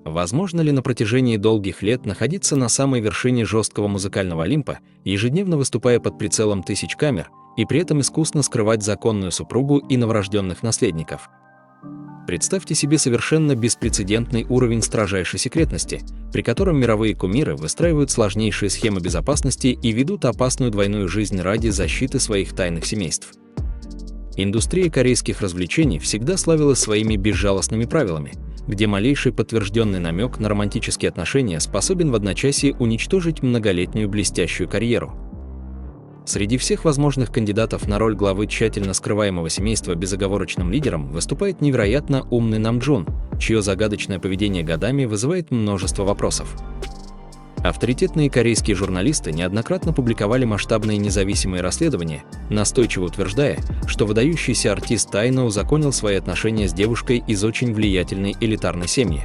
Возможно ли на протяжении долгих лет находиться на самой вершине жесткого музыкального Олимпа, ежедневно выступая под прицелом тысяч камер, и при этом искусно скрывать законную супругу и новорожденных наследников? Представьте себе совершенно беспрецедентный уровень строжайшей секретности, при котором мировые кумиры выстраивают сложнейшие схемы безопасности и ведут опасную двойную жизнь ради защиты своих тайных семейств. Индустрия корейских развлечений всегда славилась своими безжалостными правилами, где малейший подтвержденный намек на романтические отношения способен в одночасье уничтожить многолетнюю блестящую карьеру. Среди всех возможных кандидатов на роль главы тщательно скрываемого семейства безоговорочным лидером выступает невероятно умный Нам Джун, чье загадочное поведение годами вызывает множество вопросов. Авторитетные корейские журналисты неоднократно публиковали масштабные независимые расследования, настойчиво утверждая, что выдающийся артист тайно узаконил свои отношения с девушкой из очень влиятельной элитарной семьи.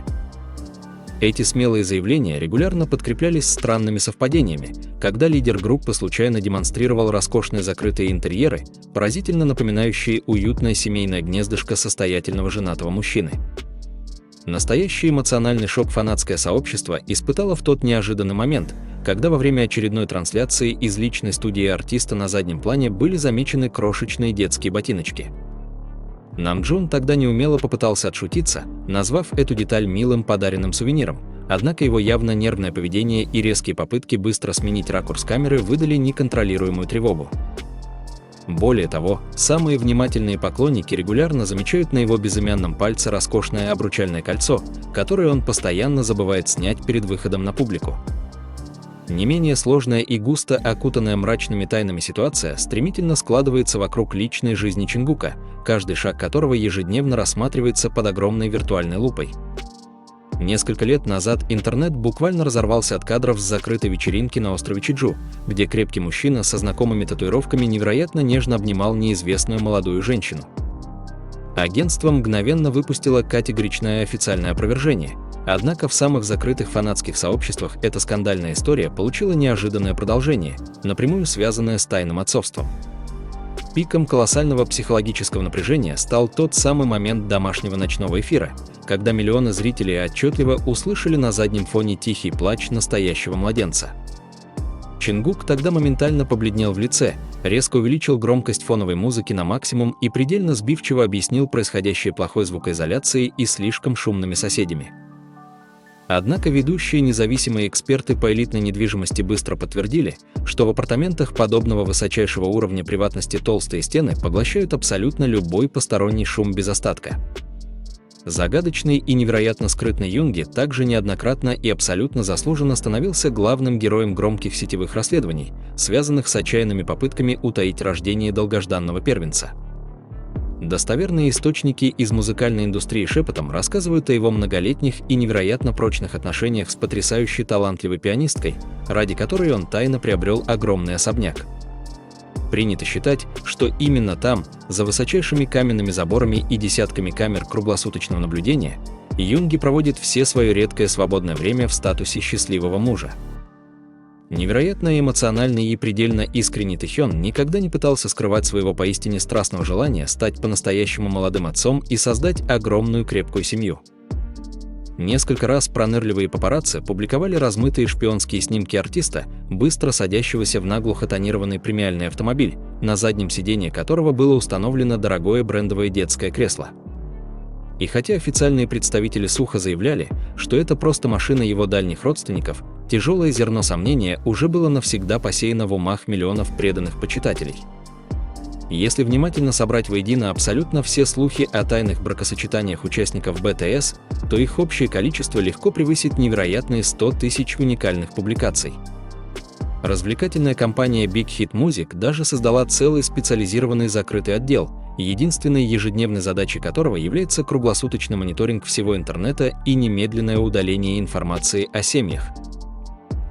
Эти смелые заявления регулярно подкреплялись странными совпадениями, когда лидер группы случайно демонстрировал роскошные закрытые интерьеры, поразительно напоминающие уютное семейное гнездышко состоятельного женатого мужчины. Настоящий эмоциональный шок фанатское сообщество испытало в тот неожиданный момент, когда во время очередной трансляции из личной студии артиста на заднем плане были замечены крошечные детские ботиночки. Нам Джун тогда неумело попытался отшутиться, назвав эту деталь милым подаренным сувениром, однако его явно нервное поведение и резкие попытки быстро сменить ракурс камеры выдали неконтролируемую тревогу. Более того, самые внимательные поклонники регулярно замечают на его безымянном пальце роскошное обручальное кольцо, которое он постоянно забывает снять перед выходом на публику. Не менее сложная и густо окутанная мрачными тайнами ситуация стремительно складывается вокруг личной жизни Чингука, каждый шаг которого ежедневно рассматривается под огромной виртуальной лупой. Несколько лет назад интернет буквально разорвался от кадров с закрытой вечеринки на острове Чеджу, где крепкий мужчина со знакомыми татуировками невероятно нежно обнимал неизвестную молодую женщину. Агентство мгновенно выпустило категоричное официальное опровержение, однако в самых закрытых фанатских сообществах эта скандальная история получила неожиданное продолжение, напрямую связанное с тайным отцовством. Пиком колоссального психологического напряжения стал тот самый момент домашнего ночного эфира, когда миллионы зрителей отчетливо услышали на заднем фоне тихий плач настоящего младенца. Чингук тогда моментально побледнел в лице, резко увеличил громкость фоновой музыки на максимум и предельно сбивчиво объяснил происходящее плохой звукоизоляцией и слишком шумными соседями. Однако ведущие независимые эксперты по элитной недвижимости быстро подтвердили, что в апартаментах подобного высочайшего уровня приватности толстые стены поглощают абсолютно любой посторонний шум без остатка. Загадочный и невероятно скрытный Юнги также неоднократно и абсолютно заслуженно становился главным героем громких сетевых расследований, связанных с отчаянными попытками утаить рождение долгожданного первенца. Достоверные источники из музыкальной индустрии шепотом рассказывают о его многолетних и невероятно прочных отношениях с потрясающе талантливой пианисткой, ради которой он тайно приобрел огромный особняк. Принято считать, что именно там, за высочайшими каменными заборами и десятками камер круглосуточного наблюдения, Юнги проводит все свое редкое свободное время в статусе счастливого мужа. Невероятно эмоциональный и предельно искренний Тэхён никогда не пытался скрывать своего поистине страстного желания стать по-настоящему молодым отцом и создать огромную крепкую семью. Несколько раз пронырливые папарацци публиковали размытые шпионские снимки артиста, быстро садящегося в наглухо тонированный премиальный автомобиль, на заднем сиденье которого было установлено дорогое брендовое детское кресло. И хотя официальные представители сухо заявляли, что это просто машина его дальних родственников, тяжелое зерно сомнения уже было навсегда посеяно в умах миллионов преданных почитателей. Если внимательно собрать воедино абсолютно все слухи о тайных бракосочетаниях участников БТС, то их общее количество легко превысит невероятные 100 тысяч уникальных публикаций. Развлекательная компания Big Hit Music даже создала целый специализированный закрытый отдел, единственной ежедневной задачей которого является круглосуточный мониторинг всего интернета и немедленное удаление информации о семьях.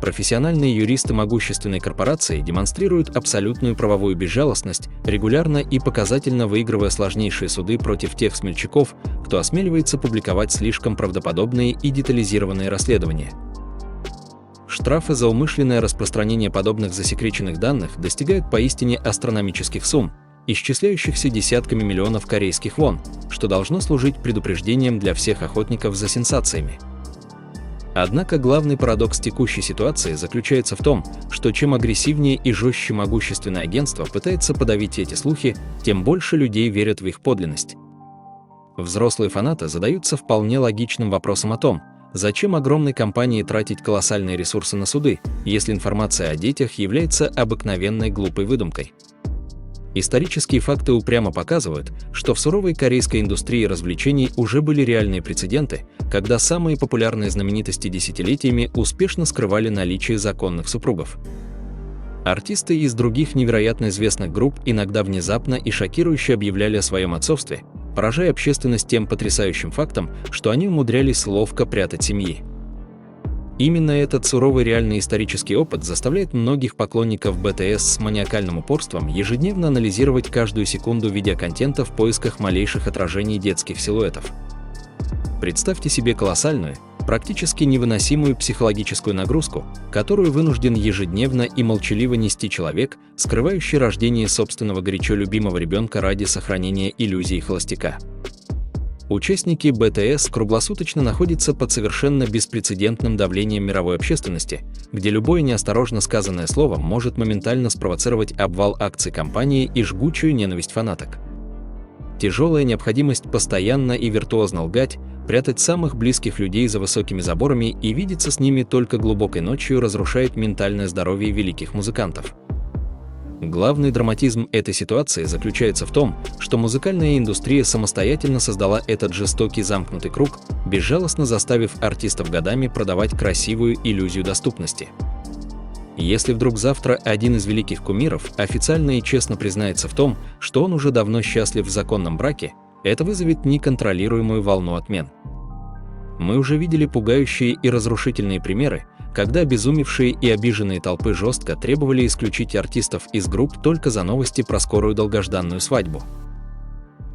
Профессиональные юристы могущественной корпорации демонстрируют абсолютную правовую безжалостность, регулярно и показательно выигрывая сложнейшие суды против тех смельчаков, кто осмеливается публиковать слишком правдоподобные и детализированные расследования. Штрафы за умышленное распространение подобных засекреченных данных достигают поистине астрономических сумм, исчисляющихся десятками миллионов корейских вон, что должно служить предупреждением для всех охотников за сенсациями. Однако главный парадокс текущей ситуации заключается в том, что чем агрессивнее и жестче могущественное агентство пытается подавить эти слухи, тем больше людей верят в их подлинность. Взрослые фанаты задаются вполне логичным вопросом о том, зачем огромной компании тратить колоссальные ресурсы на суды, если информация о детях является обыкновенной глупой выдумкой. Исторические факты упрямо показывают, что в суровой корейской индустрии развлечений уже были реальные прецеденты, когда самые популярные знаменитости десятилетиями успешно скрывали наличие законных супругов. Артисты из других невероятно известных групп иногда внезапно и шокирующе объявляли о своем отцовстве, поражая общественность тем потрясающим фактом, что они умудрялись ловко прятать семьи. Именно этот суровый реальный исторический опыт заставляет многих поклонников BTS с маниакальным упорством ежедневно анализировать каждую секунду видеоконтента в поисках малейших отражений детских силуэтов. Представьте себе колоссальную, практически невыносимую психологическую нагрузку, которую вынужден ежедневно и молчаливо нести человек, скрывающий рождение собственного горячо любимого ребенка ради сохранения иллюзии холостяка. Участники BTS круглосуточно находятся под совершенно беспрецедентным давлением мировой общественности, где любое неосторожно сказанное слово может моментально спровоцировать обвал акций компании и жгучую ненависть фанаток. Тяжелая необходимость постоянно и виртуозно лгать, прятать самых близких людей за высокими заборами и видеться с ними только глубокой ночью разрушает ментальное здоровье великих музыкантов. Главный драматизм этой ситуации заключается в том, что музыкальная индустрия самостоятельно создала этот жестокий замкнутый круг, безжалостно заставив артистов годами продавать красивую иллюзию доступности. Если вдруг завтра один из великих кумиров официально и честно признается в том, что он уже давно счастлив в законном браке, это вызовет неконтролируемую волну отмен. Мы уже видели пугающие и разрушительные примеры, когда обезумевшие и обиженные толпы жестко требовали исключить артистов из групп только за новости про скорую долгожданную свадьбу.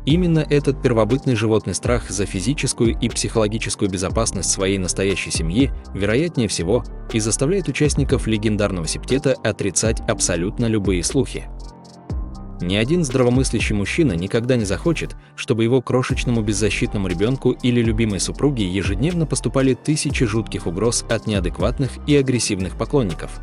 Именно этот первобытный животный страх за физическую и психологическую безопасность своей настоящей семьи, вероятнее всего, и заставляет участников легендарного септета отрицать абсолютно любые слухи. Ни один здравомыслящий мужчина никогда не захочет, чтобы его крошечному беззащитному ребенку или любимой супруге ежедневно поступали тысячи жутких угроз от неадекватных и агрессивных поклонников.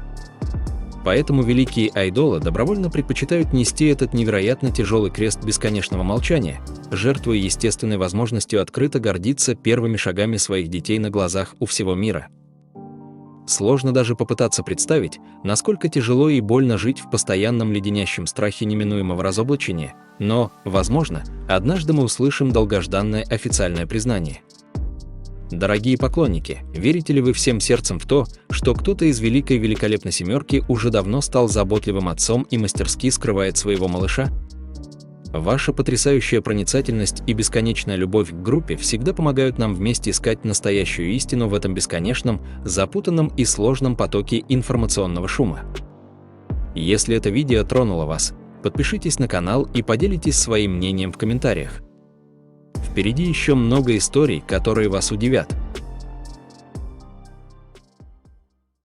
Поэтому великие айдолы добровольно предпочитают нести этот невероятно тяжелый крест бесконечного молчания, жертвуя естественной возможностью открыто гордиться первыми шагами своих детей на глазах у всего мира. Сложно даже попытаться представить, насколько тяжело и больно жить в постоянном леденящем страхе неминуемого разоблачения, но, возможно, однажды мы услышим долгожданное официальное признание. Дорогие поклонники, верите ли вы всем сердцем в то, что кто-то из великой великолепной семерки уже давно стал заботливым отцом и мастерски скрывает своего малыша? Ваша потрясающая проницательность и бесконечная любовь к группе всегда помогают нам вместе искать настоящую истину в этом бесконечном, запутанном и сложном потоке информационного шума. Если это видео тронуло вас, подпишитесь на канал и поделитесь своим мнением в комментариях. Впереди еще много историй, которые вас удивят.